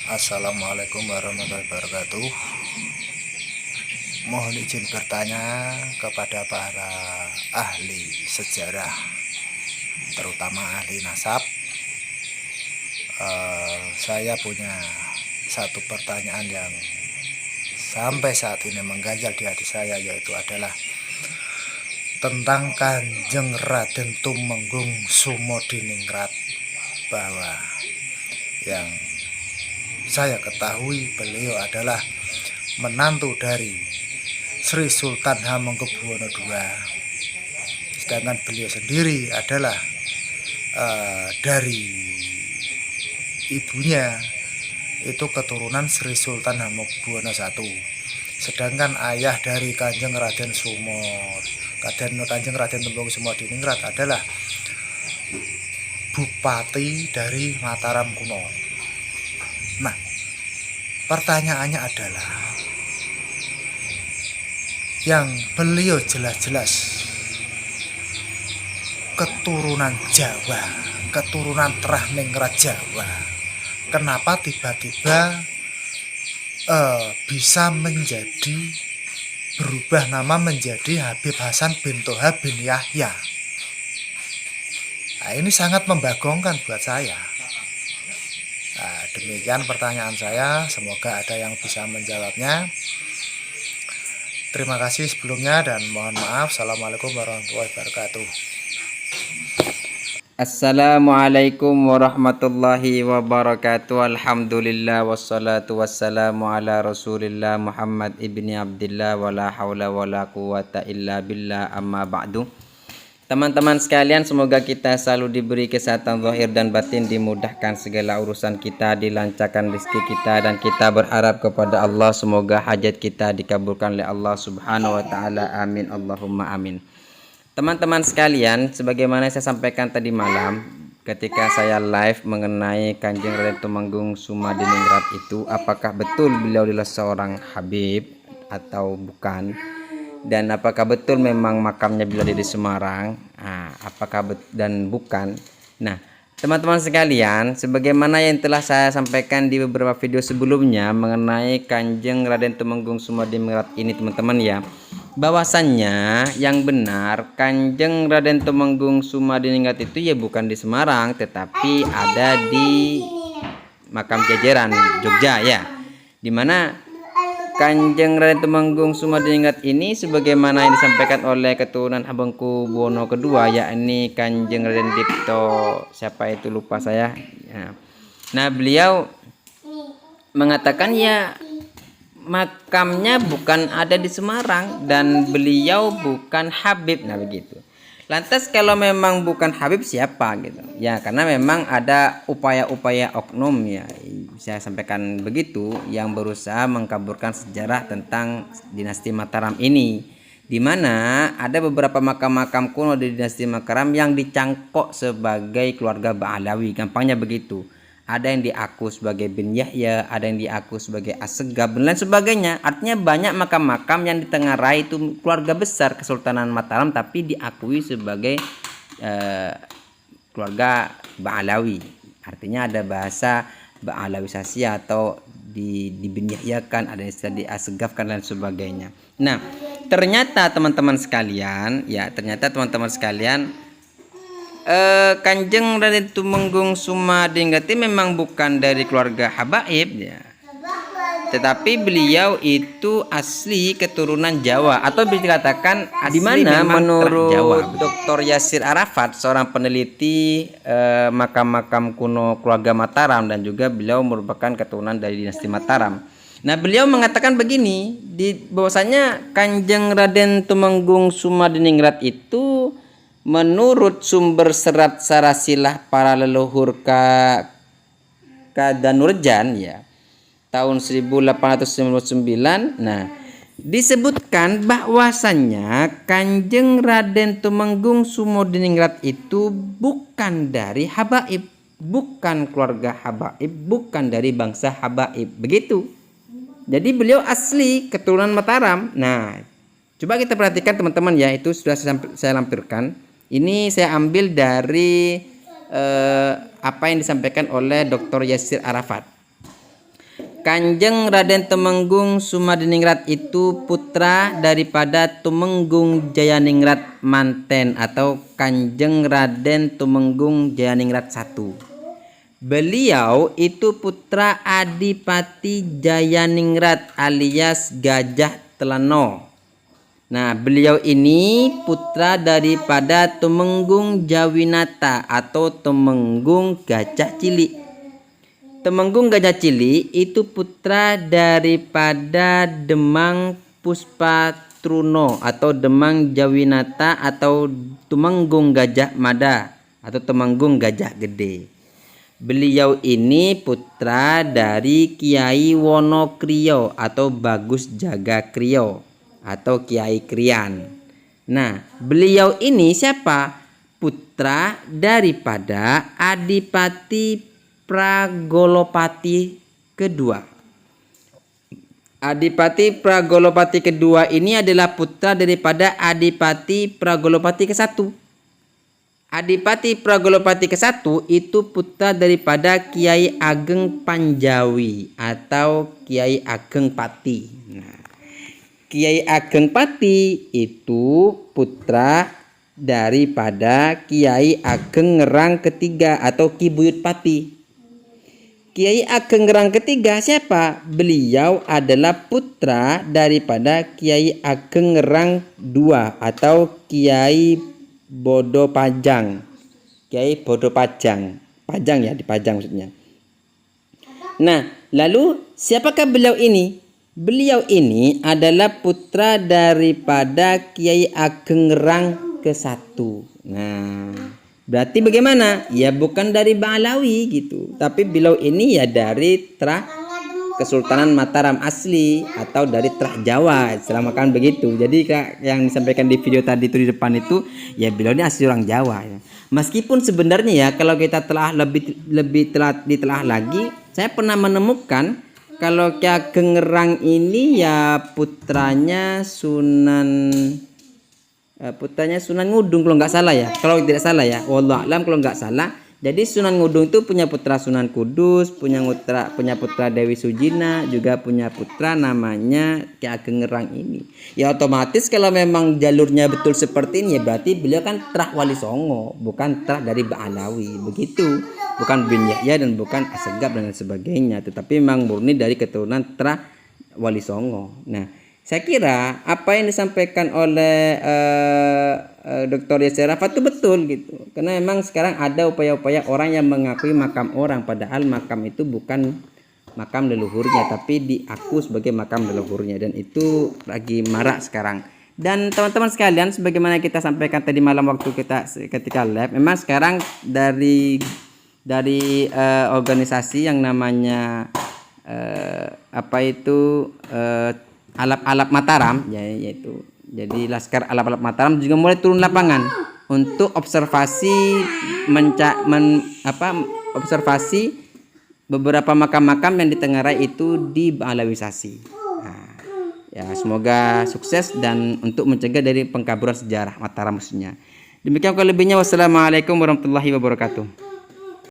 Assalamualaikum warahmatullahi wabarakatuh. Mohon izin bertanya kepada para ahli sejarah, terutama ahli nasab. Saya punya satu pertanyaan yang sampai saat ini mengganjal di hati saya, yaitu adalah tentang Kanjeng Raden Tumenggung Sumodiningrat, bahwa yang saya ketahui beliau adalah menantu dari Sri Sultan Hamengkubuwono II, sedangkan beliau sendiri adalah dari ibunya itu keturunan Sri Sultan Hamengkubuwono I, sedangkan ayah dari Kanjeng Raden Tumenggung Sumodiningrat adalah bupati dari Mataram kuno. Nah, pertanyaannya adalah, yang beliau jelas-jelas keturunan Jawa, keturunan Trahningrat Jawa, kenapa tiba-tiba bisa berubah nama menjadi Habib Hasan bin Toha bin Yahya? Nah, ini sangat membagongkan buat saya. Nah, demikian pertanyaan saya, semoga ada yang bisa menjawabnya. Terima kasih sebelumnya dan mohon maaf. Assalamualaikum warahmatullahi wabarakatuh. Assalamualaikum warahmatullahi wabarakatuh. Alhamdulillah wassalatu wassalamu ala Rasulillah Muhammad ibni Abdillah wala haula wala quwata illa billah, amma ba'du. Teman-teman sekalian, semoga kita selalu diberi kesehatan zahir dan batin, dimudahkan segala urusan kita, dilancarkan rezeki kita, dan kita berharap kepada Allah semoga hajat kita dikabulkan oleh Allah Subhanahu wa taala. Amin Allahumma amin. Teman-teman sekalian, sebagaimana saya sampaikan tadi malam ketika saya live mengenai Kanjeng Raden Tumenggung Sumodiningrat itu, apakah betul beliau adalah seorang Habib atau bukan, dan apakah betul memang makamnya beliau di Semarang, apakah dan bukan. Nah, teman-teman sekalian, sebagaimana yang telah saya sampaikan di beberapa video sebelumnya mengenai Kanjeng Raden Tumenggung Sumodiningrat ini, teman-teman ya, bahwasannya yang benar Kanjeng Raden Tumenggung Sumodiningrat itu ya bukan di Semarang, tetapi ada di makam jajaran Jogja ya, dimana Kanjeng Raden Tumenggung Sumodiningrat ini sebagaimana yang disampaikan oleh keturunan Hamengkubuwono II, yakni Kanjeng Raden Dipto, siapa itu lupa saya ya. Nah, beliau mengatakan ya makamnya bukan ada di Semarang dan beliau bukan Habib. Nah begitu. Lantas kalau memang bukan Habib siapa gitu? Ya karena memang ada upaya-upaya oknum ya, saya sampaikan begitu, yang berusaha mengkaburkan sejarah tentang dinasti Mataram ini, di mana ada beberapa makam-makam kuno di dinasti Mataram yang dicangkok sebagai keluarga Ba'alawi, gampangnya begitu. Ada yang diaku sebagai bin Yahya, ada yang diaku sebagai Assegaf, dan lain sebagainya. Artinya banyak makam-makam yang ditengarai itu keluarga besar Kesultanan Mataram tapi diakui sebagai keluarga Ba'alawi. Artinya ada bahasa Ba'alawisasi atau di bin Yahyakan, ada yang di Assegafkan dan sebagainya. Nah, ternyata teman-teman sekalian, Kanjeng Raden Tumenggung Sumodiningrat memang bukan dari keluarga habaib ya, tetapi beliau itu asli keturunan Jawa, atau bisa dikatakan asli, dimana menurut Jawa. Dr. Yasir Arafat, seorang peneliti makam-makam kuno keluarga Mataram, dan juga beliau merupakan keturunan dari dinasti Mataram. Nah, beliau mengatakan begini, bahwasanya Kanjeng Raden Tumenggung Sumodiningrat itu menurut sumber serat sarasilah para leluhur Kadanurjan ya, tahun 1899. Nah, disebutkan bahwasannya Kanjeng Raden Tumenggung Sumodiningrat itu bukan dari habaib, bukan keluarga habaib, bukan dari bangsa habaib, begitu. Jadi beliau asli keturunan Mataram. Nah, coba kita perhatikan teman-teman ya, itu sudah saya lampirkan. Ini saya ambil dari apa yang disampaikan oleh Dr. Yasir Arafat. Kanjeng Raden Tumenggung Sumadiningrat itu putra daripada Tumenggung Jayaningrat Manten atau Kanjeng Raden Tumenggung Jayaningrat I. Beliau itu putra Adipati Jayaningrat alias Gajah Teleno. Nah, beliau ini putra daripada Tumenggung Jawinata atau Tumenggung Gajah Cilik. Tumenggung Gajah Cilik itu putra daripada Demang Puspatruno atau Demang Jawinata atau Tumenggung Gajah Mada atau Tumenggung Gajah Gede. Beliau ini putra dari Kiai Wonokriyo atau Bagus Jaga Kriyo atau Kiai Krian. Nah, beliau ini siapa? Putra daripada Adipati Pragolopati kedua. Adipati Pragolopati kedua ini adalah putra daripada Adipati Pragolopati ke-1. Adipati Pragolopati ke-1 itu putra daripada Kiai Ageng Panjawi atau Kiai Ageng Pati. Nah, Kiai Ageng Pati itu putra daripada Kiai Ageng Ngerang ketiga atau Ki Buyut Pati. Kiai Ageng Ngerang ketiga siapa? Beliau adalah putra daripada Kiai Ageng Ngerang II atau Kiai Bodo Pajang. Kiai Bodo Pajang. Pajang ya, dipajang maksudnya. Nah, lalu siapakah beliau ini? Beliau ini adalah putra daripada Kiai Ageng Ngerang ke-1. Nah, berarti bagaimana? Ya bukan dari Ba'alawi gitu, tapi beliau ini ya dari Trah Kesultanan Mataram asli atau dari Trah Jawa, istilah makan begitu. Jadi yang disampaikan di video tadi itu di depan itu ya beliau ini asli orang Jawa ya. Meskipun sebenarnya ya kalau kita telah lebih ditelah lagi, saya pernah menemukan kalau Ki Ageng Ngerang ini ya putranya Sunan Ngudung kalau nggak salah ya. Kalau tidak salah ya, wallahu alam kalau nggak salah. Jadi Sunan Ngudung itu punya putra Sunan Kudus, punya putra Dewi Sujina, juga punya putra namanya Ki Ageng Ngerang ini. Ya otomatis kalau memang jalurnya betul seperti ini ya berarti beliau kan Trah Wali Songo, bukan Trah dari Ba'alawi, begitu. Bukan bin Yahya dan bukan Assegaf dan sebagainya, tetapi memang murni dari keturunan Trah Wali Songo. Nah, saya kira apa yang disampaikan oleh Dr. Yasir Arafat itu betul gitu. Karena memang sekarang ada upaya-upaya orang yang mengakui makam orang, padahal makam itu bukan makam leluhurnya, tapi diaku sebagai makam leluhurnya, dan itu lagi marak sekarang. Dan teman-teman sekalian, sebagaimana kita sampaikan tadi malam waktu kita ketika live, memang sekarang dari organisasi yang namanya Alap-Alap Mataram ya, yaitu jadi Laskar Alap-Alap Mataram juga mulai turun lapangan untuk observasi observasi beberapa makam-makam yang di Tenggarai itu di Ba'alawisasi. Nah, ya semoga sukses dan untuk mencegah dari pengkaburan sejarah Mataram maksudnya. Demikian kalau lebihnya, wassalamualaikum warahmatullahi wabarakatuh.